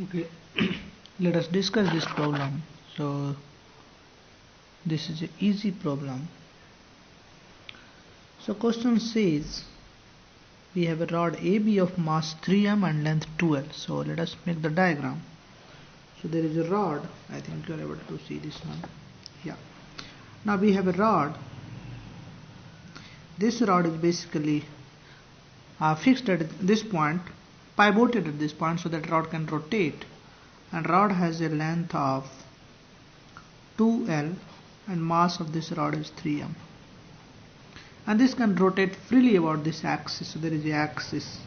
Okay, let us discuss this problem. So this is an easy problem. So question says we have a rod AB of mass 3m and length 2l. So let us make the diagram. So there is a rod. I think you are able to see this one. Yeah. Now we have a rod. This rod is basically fixed at this point, pivoted at this point so that rod can rotate, and rod has a length of 2l and mass of this rod is 3m, and this can rotate freely about this axis. So there is a axis,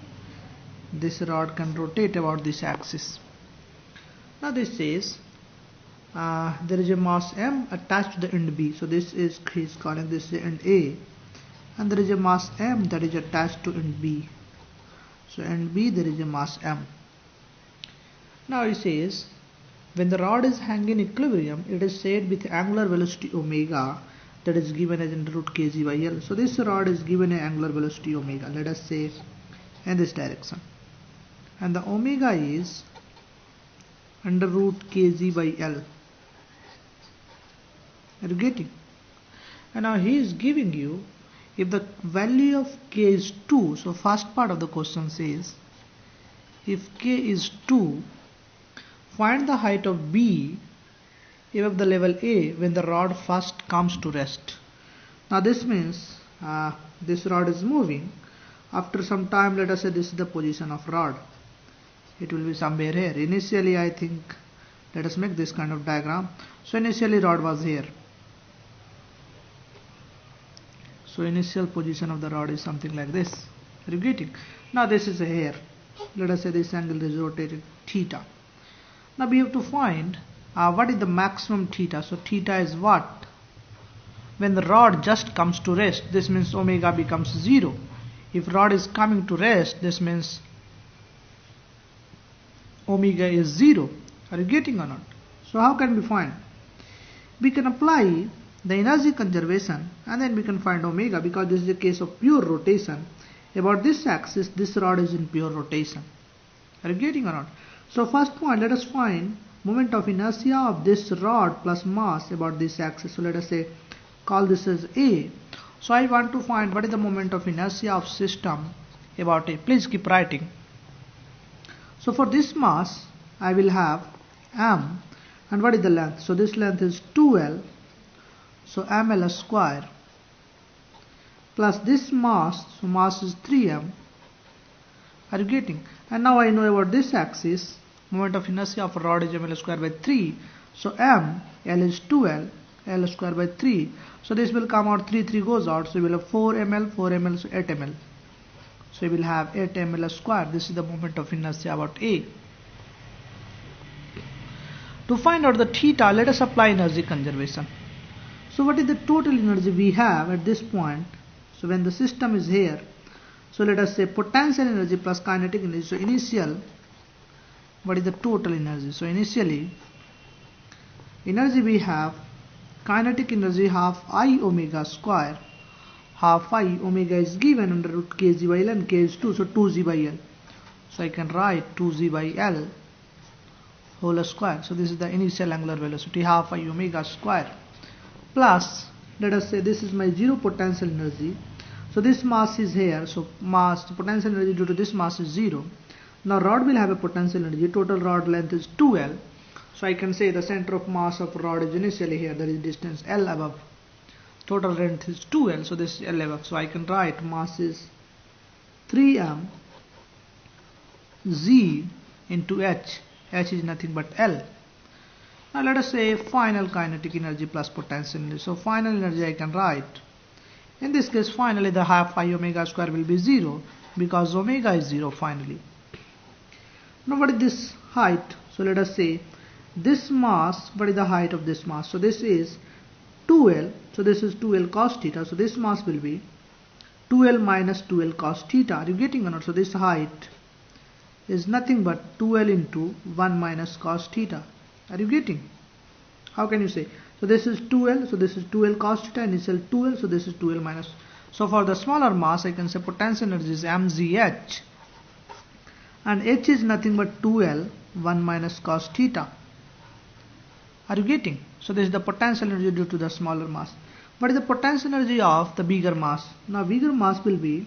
this rod can rotate about this axis. Now this says there is a mass m attached to the end B, so this is, he is calling this the end A, and there is a mass m that is attached to end B. So end B there is a mass m. Now it says when the rod is hanging in equilibrium, it is said with angular velocity omega that is given as under root kg by L. So this rod is given an angular velocity omega, let us say in this direction, and the omega is under root kg by L. Are you getting? And now he is giving you, if the value of k is 2, so first part of the question says if k is 2, find the height of B above the level A when the rod first comes to rest. Now this means this rod is moving. After some time, let us say this is the position of rod. It will be somewhere here. Initially I think, let us make this kind of diagram. So initially rod was here. So initial position of the rod is something like this. Are you getting? Now this is here. Let us say this angle is rotated theta. Now we have to find what is the maximum theta. So theta is what? When the rod just comes to rest, this means omega becomes 0. If rod is coming to rest, this means omega is 0. Are you getting or not? So how can we find? We can apply the energy conservation and then we can find omega, because this is a case of pure rotation. About this axis, this rod is in pure rotation. Are you getting or not? So first point, let us find moment of inertia of this rod plus mass about this axis. So let us say call this as A. So I want to find what is the moment of inertia of system about A. Please keep writing. So for this mass I will have m, and what is the length? So this length is 2l, so ml square, plus this mass, so mass is 3m. Are you getting? And now I know about this axis, moment of inertia of a rod is ml square by 3. So m, L is 2l, L square by 3. So this will come out, 3 goes out, so we will have 4 ml, so 8 ml. So we will have 8 ml square. This is the moment of inertia about A. To find out the theta, let us apply energy conservation. So what is the total energy we have at this point? So when the system is here, so let us say potential energy plus kinetic energy. So initial, what is the total energy? So initially, energy we have, kinetic energy half I omega square. Half I omega is given under root kg by L and k is 2, so 2g by L. So I can write 2g by L whole square. So this is the initial angular velocity, half I omega square, plus let us say this is my zero potential energy. So this mass is here, so mass, the potential energy due to this mass is 0. Now rod will have a potential energy, total rod length is 2l. So I can say the center of mass of rod is initially here, there is distance L above. Total length is 2l, so this is L above. So I can write mass is 3m z into h. H is nothing but L. Now let us say final kinetic energy plus potential energy. So final energy I can write. In this case, finally the half I omega square will be 0, because omega is 0 finally. Now what is this height? So let us say this mass, what is the height of this mass? So this is 2l, so this is 2l cos theta. So this mass will be 2l minus 2l cos theta. Are you getting or not? So this height is nothing but 2l into 1 minus cos theta. Are you getting? How can you say? So this is 2l, so this is 2l cos theta, initial 2l, so this is 2l minus. So for the smaller mass, I can say potential energy is mgh, and h is nothing but 2l 1 minus cos theta. Are you getting? So this is the potential energy due to the smaller mass. What is the potential energy of the bigger mass? Now bigger mass will be,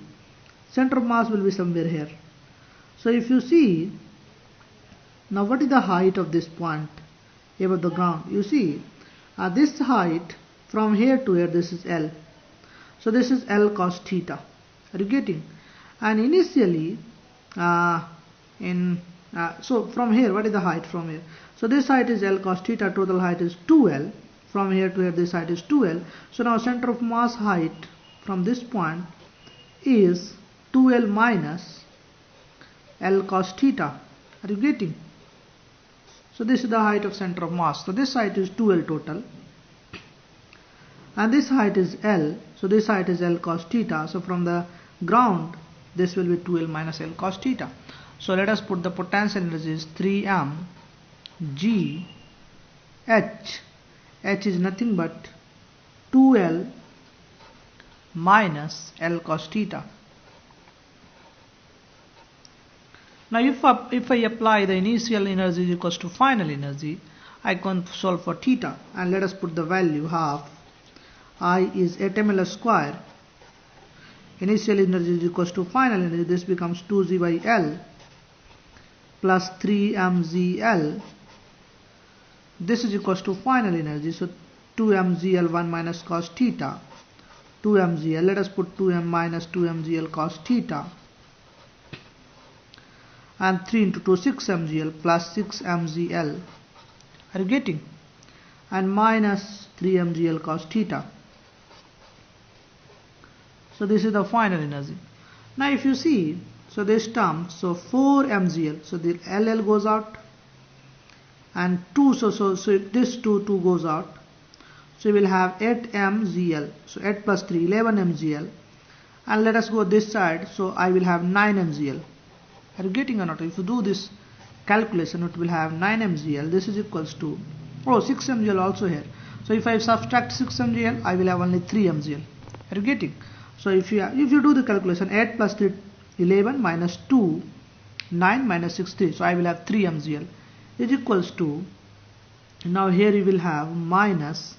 center of mass will be somewhere here. So if you see, now what is the height of this point above the ground? You see, this height from here to here, this is L. So this is L cos theta. Are you getting? And initially, so from here, what is the height from here? So this height is L cos theta, total height is 2L. From here to here, this height is 2L. So now center of mass height from this point is 2L minus L cos theta. Are you getting? So this is the height of center of mass. So this height is 2L total. And this height is L. So this height is L cos theta. So from the ground, this will be 2L minus L cos theta. So let us put the potential energy is 3m G H. H is nothing but 2L minus L cos theta. Now if I apply the initial energy is equals to final energy, I can solve for theta, and let us put the value half I is 8ml square. Initial energy is equals to final energy. This becomes 2g by L plus 3mgl. This is equals to final energy. So 2mgl 1 minus cos theta. 2mgl. Let us put 2m minus 2mgl cos theta. And 3 into 2 6mgl plus 6mgl. Are you getting? And minus 3mgl cos theta. So this is the final energy. Now if you see, so this term, so 4mgl, so the LL goes out, and 2, so this 2 goes out. So we will have 8mgl, so 8 plus 3, 11mgl, and let us go this side, so I will have 9mgl. Are you getting or not? If you do this calculation, it will have 9mgl. This is equals to, 6mgl also here. So if I subtract 6mgl, I will have only 3mgl. Are you getting? So if you do the calculation, 8 plus 3, 11 minus 2, 9 minus 6, 3. So I will have 3mgl is equals to, now here you will have minus,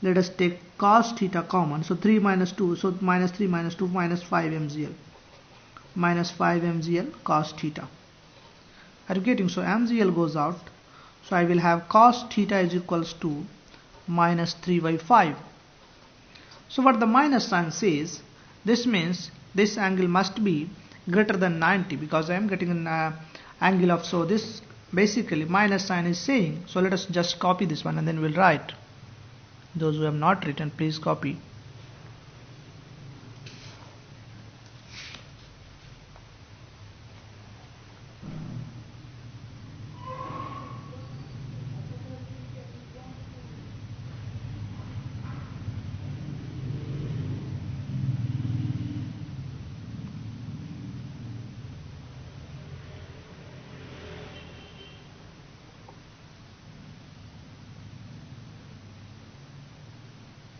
let us take cos theta common. So 3 minus 2, so minus 3 minus 2 minus 5mgl. Minus 5mgl cos theta. Are you getting? So mgl goes out. So I will have cos theta is equals to minus 3 by 5. So what the minus sign says, this means this angle must be greater than 90, because I am getting an angle of, so this basically minus sign is saying, so let us just copy this one and then we'll write. Those who have not written, please copy.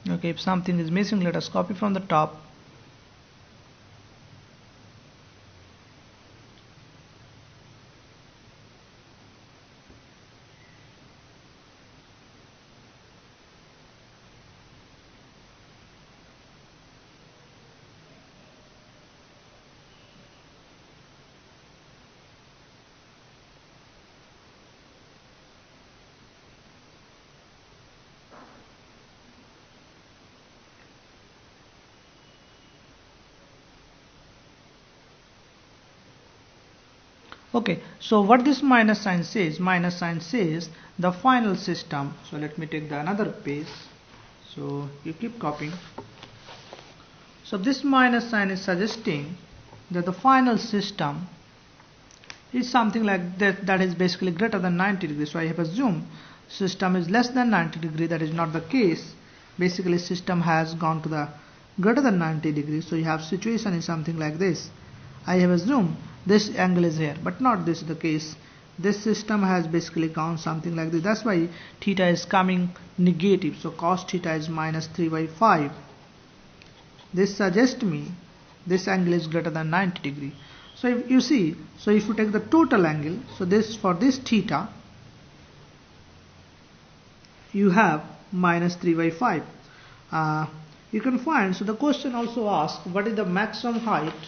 Okay, if something is missing, let us copy from the top. Okay, so what this minus sign says the final system. So let me take the another page. So you keep copying. So this minus sign is suggesting that the final system is something like that is basically greater than 90 degrees. So I have assumed system is less than 90 degree. That is not the case. Basically system has gone to the greater than 90 degrees. So you have situation is something like this. I have assumed this angle is here, but not this is the case. This system has basically gone something like this. That's why theta is coming negative. So cos theta is minus 3 by 5. This suggests me this angle is greater than 90 degree. So if you see, so if you take the total angle, so this for this theta, you have minus 3 by 5. You can find, so the question also asks, what is the maximum height?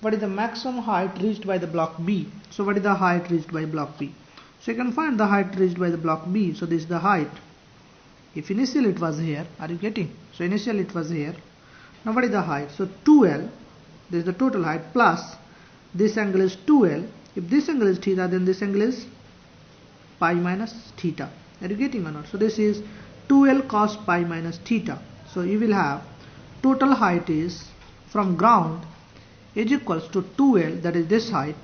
What is the maximum height reached by the block B? So what is the height reached by block B? So you can find the height reached by the block B. So this is the height. If initially it was here, are you getting? So initially it was here. Now what is the height? So 2L, this is the total height, plus this angle is 2L. If this angle is theta, then this angle is pi minus theta. Are you getting or not? So this is 2L cos pi minus theta. So you will have total height is from ground is equals to 2L, that is this height,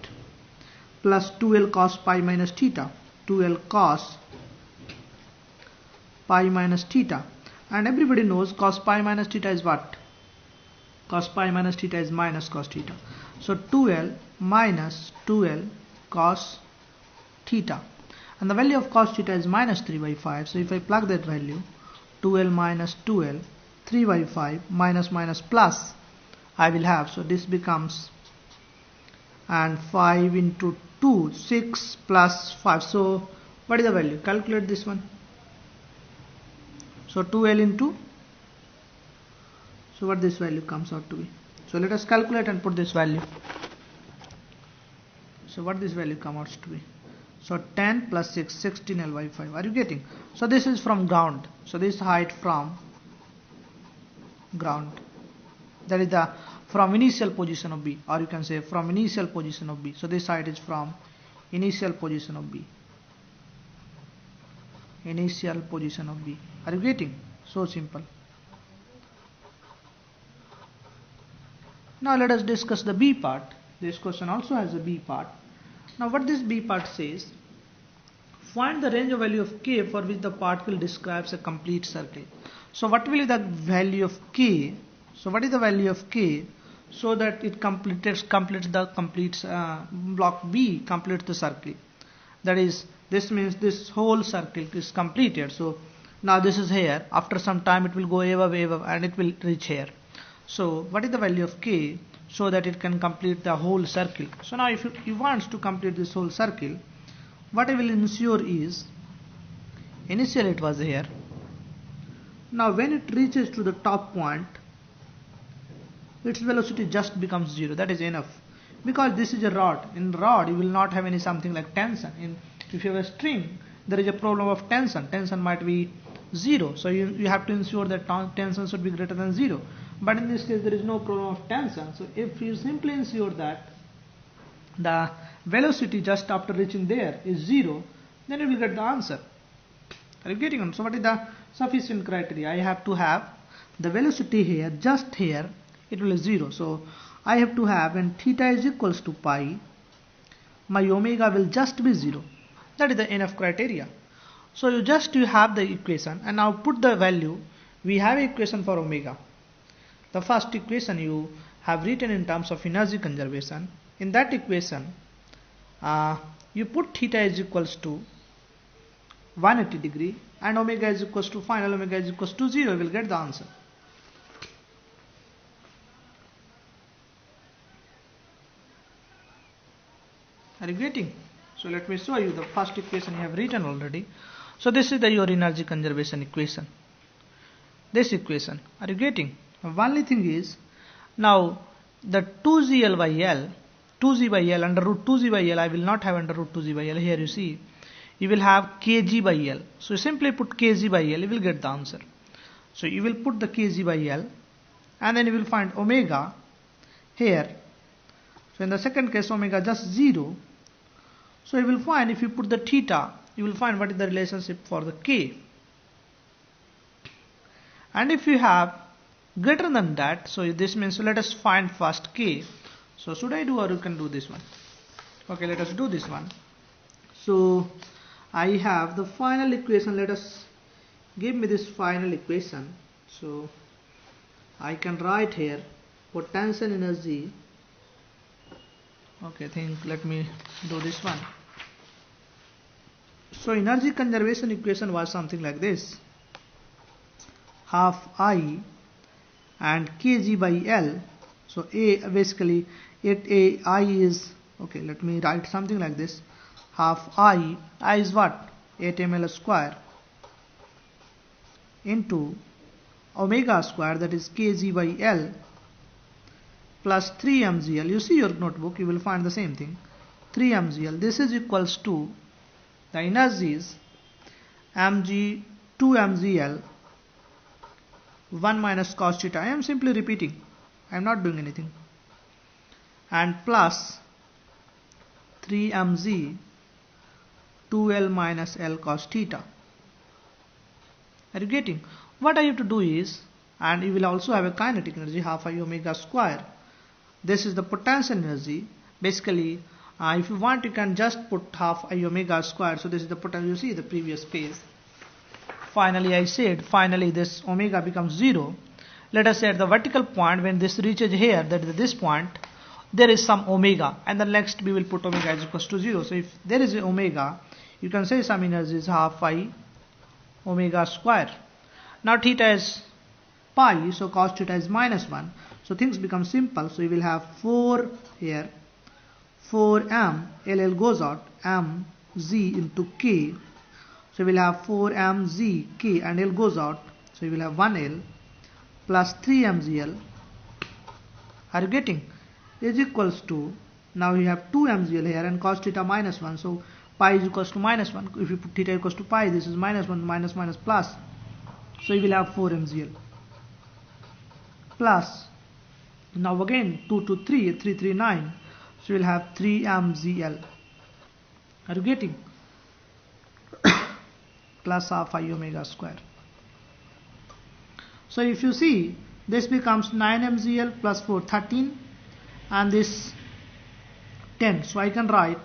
plus 2L cos pi minus theta. 2L cos pi minus theta. And everybody knows cos pi minus theta is what? Cos pi minus theta is minus cos theta. So 2L minus 2L cos theta. And the value of cos theta is minus 3 by 5. So if I plug that value, 2L minus 2L, 3 by 5, minus minus plus, I will have. So this becomes, and 5 into 2, 6 plus 5. So what is the value? Calculate this one. So 2L into, so what this value comes out to be. So let us calculate and put this value. So what this value comes out to be. So 10 plus 6, 16L by 5. Are you getting? So this is from ground. So this height from ground. That is the from initial position of B, or you can say from initial position of B. So this height is from initial position of B. Initial position of B. Are you getting? So simple. Now let us discuss the B part. This question also has a B part. Now what this B part says, find the range of value of K for which the particle describes a complete circle. So what will be the value of K? So what is the value of K so that it completes block B completes the circle? That is, this means this whole circle is completed. So now this is here. After some time it will go above and it will reach here. So what is the value of K so that it can complete the whole circle? So now if you want to complete this whole circle, what I will ensure is, initially it was here. Now when it reaches to the top point, its velocity just becomes 0. That is enough, because this is a rod. In rod you will not have any something like tension. If you have a string, there is a problem of tension. Tension might be 0. So you have to ensure that tension should be greater than 0. But in this case there is no problem of tension. So if you simply ensure that the velocity just after reaching there is 0, then you will get the answer. Are you getting on? So what is the sufficient criteria? I have to have the velocity here, just here, it will be 0. So I have to have, when theta is equals to pi, my omega will just be 0. That is the enough criteria. So you have the equation, and now put the value. We have equation for omega. The first equation you have written in terms of energy conservation. In that equation, you put theta is equals to 180 degree and omega is equals to, final omega is equals to 0. You will get the answer. Are you getting? So let me show you the first equation you have written already. So this is your energy conservation equation. This equation. Are you getting? The only thing is, now the 2gl by L, 2g by L, under root 2g by L, I will not have under root 2g by L. Here you see, you will have kg by L. So you simply put kg by L, you will get the answer. So you will put the kg by L, and then you will find omega here. So in the second case, omega just 0. So you will find, if you put the theta, you will find what is the relationship for the k. And if you have greater than that, so this means, so let us find first k. So should I do, or you can do this one? Okay, let us do this one. So I have the final equation. Let us give me this final equation. So I can write here potential energy. Okay, let me do this one. So energy conservation equation was something like this: half I and kg by L. So A, basically I is, okay, let me write something like this. Half I is what? 8 ml square into omega square, that is kg by L, plus 3 mgl. You see your notebook, you will find the same thing. 3 mgl. This is equals to, the energy is mg 2 mgl 1 minus cos theta. I am simply repeating. I am not doing anything. And plus 3 mg 2l minus l cos theta. Are you getting? What I have to do is, and you will also have a kinetic energy, half I omega square. This is the potential energy. Basically, if you want, you can just put half I omega square. So this is the potential. You see the previous page. Finally, I said, finally this omega becomes 0. Let us say at the vertical point, when this reaches here, that is this point, there is some omega, and the next we will put omega is equals to 0. So if there is a omega, you can say some energy is half I omega square. Now theta is pi, so cos theta is minus 1. So things become simple. So we will have 4 here, 4m, LL goes out, m z into k. So we will have 4m z k, and L goes out. So we will have 1L plus 3mgl. Are you getting? Is equals to, now we have 2mgl here and cos theta minus 1. So pi is equals to minus 1. If you put theta equals to pi, this is minus 1, minus minus plus. So you will have 4mgl plus, now again 2 to 3, 3, 3, 9. So you will have 3mgl. Are you getting? Plus half I omega square. So if you see, this becomes 9mgl plus 4, 13, and this 10. So I can write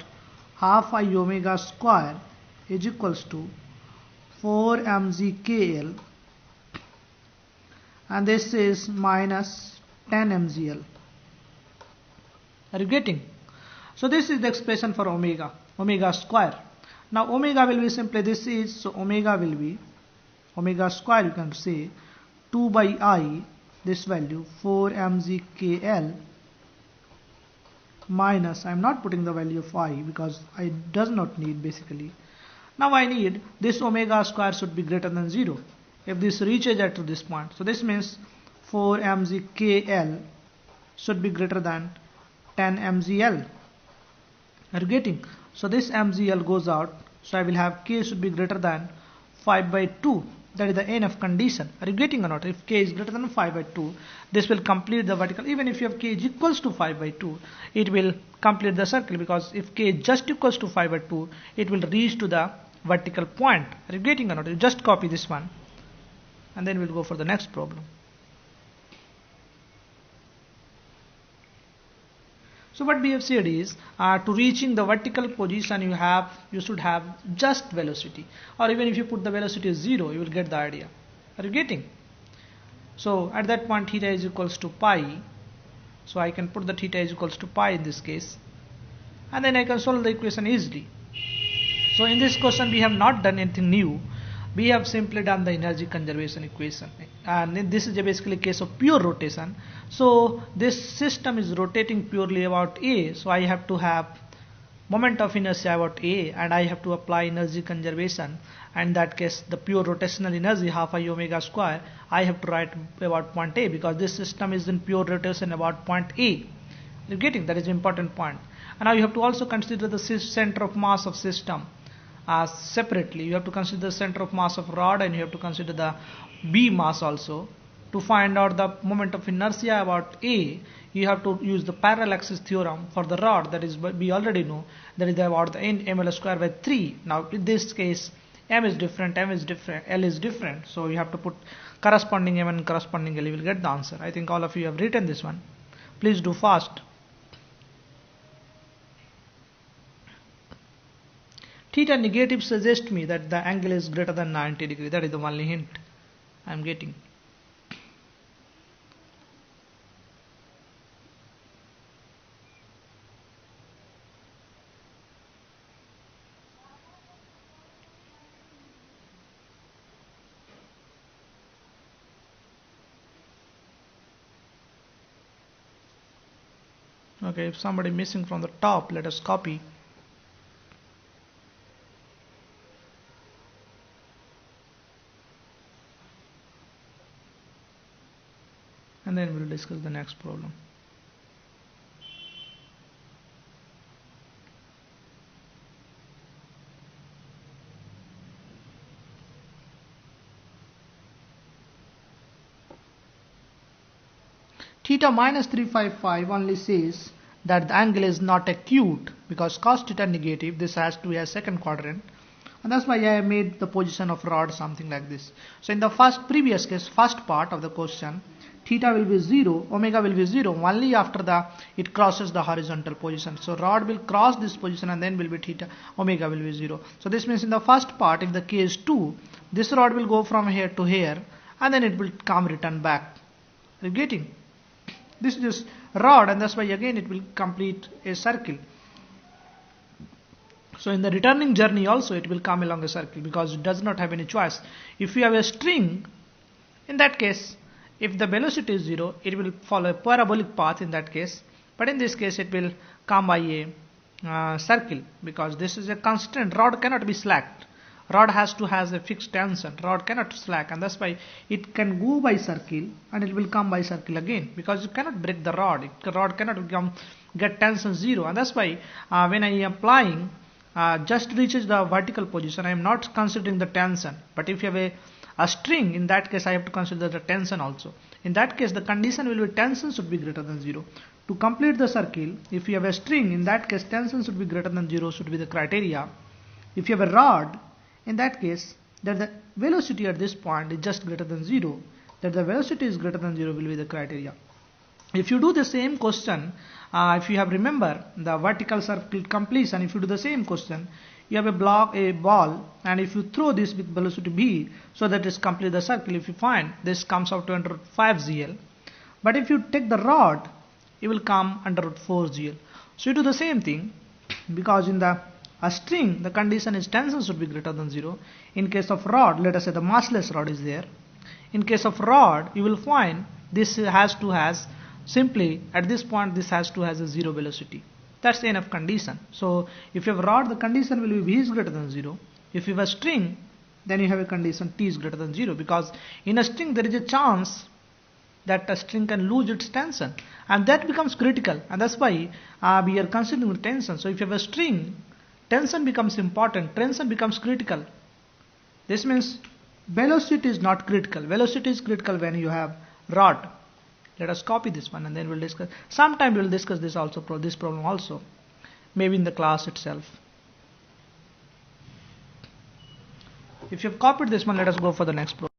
half I omega square is equals to 4mgkl, and this is minus 10mgl. Are you getting? So this is the expression for omega square. Now omega will be simply this is, so omega will be, omega square you can say 2 by I, this value 4mgkl minus, I am not putting the value of I because I does not need basically. Now I need this omega square should be greater than 0 if this reaches at to this point. So this means 4mgkl should be greater than 10mgl. Are you getting? So this mgl goes out. So I will have k should be greater than 5 by 2. That is the NF condition. Are you getting or not? If k is greater than 5 by 2, this will complete the vertical. Even if you have k is equals to 5 by 2, it will complete the circle, because if k is just equals to 5 by 2, it will reach to the vertical point. Are you getting or not? You just copy this one, and then we'll go for the next problem. So what we have said is, to reaching the vertical position, you should have just velocity, or even if you put the velocity as 0, you will get the idea. Are you getting? So at that point theta is equals to pi. So I can put the theta is equals to pi in this case, and then I can solve the equation easily. So in this question we have not done anything new. We have simply done the energy conservation equation, and this is basically a case of pure rotation. So this system is rotating purely about A, so I have to have moment of inertia about A, and I have to apply energy conservation, and in that case the pure rotational energy half I omega square I have to write about point A, because this system is in pure rotation about point A. You're getting? That is an important point. And now you have to also consider the center of mass of system. Separately, you have to consider the center of mass of rod, and you have to consider the B mass also. To find out the moment of inertia about A, you have to use the parallel axis theorem for the rod, that is we already know, that is about the ml square by 3. Now in this case m is different, m is different, L is different, so you have to put corresponding m and corresponding L, you will get the answer. I think all of you have written this one. Please do fast. Theta negative suggests me that the angle is greater than 90 degrees. That is the only hint I am getting. Okay, if somebody missing from the top, let us copy. And then we'll discuss the next problem. Theta minus 355 only says that the angle is not acute because cos theta negative, this has to be a second quadrant, and that's why I made the position of rod something like this. So in the previous case, first part of the question, theta will be 0, omega will be 0 only after it crosses the horizontal position. So rod will cross this position and then will be theta, omega will be 0. So this means in the first part, if the k is 2, this rod will go from here to here and then it will come return back. Are you getting? This is rod, and that's why again it will complete a circle. So in the returning journey also it will come along a circle because it does not have any choice. If you have a string, in that case, if the velocity is 0, it will follow a parabolic path in that case. But in this case it will come by a circle because this is a constant. Rod cannot be slacked. Rod has to have a fixed tension. Rod cannot slack, and that's why it can go by circle and it will come by circle again because you cannot break the rod. The rod cannot get tension 0, and that's why when I am applying just reaches the vertical position, I am not considering the tension. But if you have a string, in that case I have to consider the tension also. In that case the condition will be tension should be greater than 0. To complete the circle, if you have a string, in that case tension should be greater than 0 should be the criteria. If you have a rod, in that case, that the velocity at this point is just greater than 0, that the velocity is greater than 0 will be the criteria. If you do the same question, if you have remember the vertical circle completion, if you do the same question, you have a ball, and if you throw this with velocity v, so that is complete the circle. If you find this comes out to under root 5 gl, but if you take the rod, it will come under root 4 gl. So you do the same thing because in the string the condition is tension should be greater than 0. In case of rod, let us say the massless rod is there. In case of rod, you will find this has simply at this point this has to has a 0 velocity. That's the enough condition. So if you have rod, the condition will be v is greater than 0. If you have a string, then you have a condition t is greater than 0 because in a string there is a chance that a string can lose its tension, and that becomes critical, and that's why we are considering the tension. So if you have a string, tension becomes important, tension becomes critical. This means velocity is not critical. Velocity is critical when you have rod. Let us copy this one and then we'll discuss. Sometime we'll discuss this also, this problem also, maybe in the class itself. If you have copied this one, let us go for the next problem.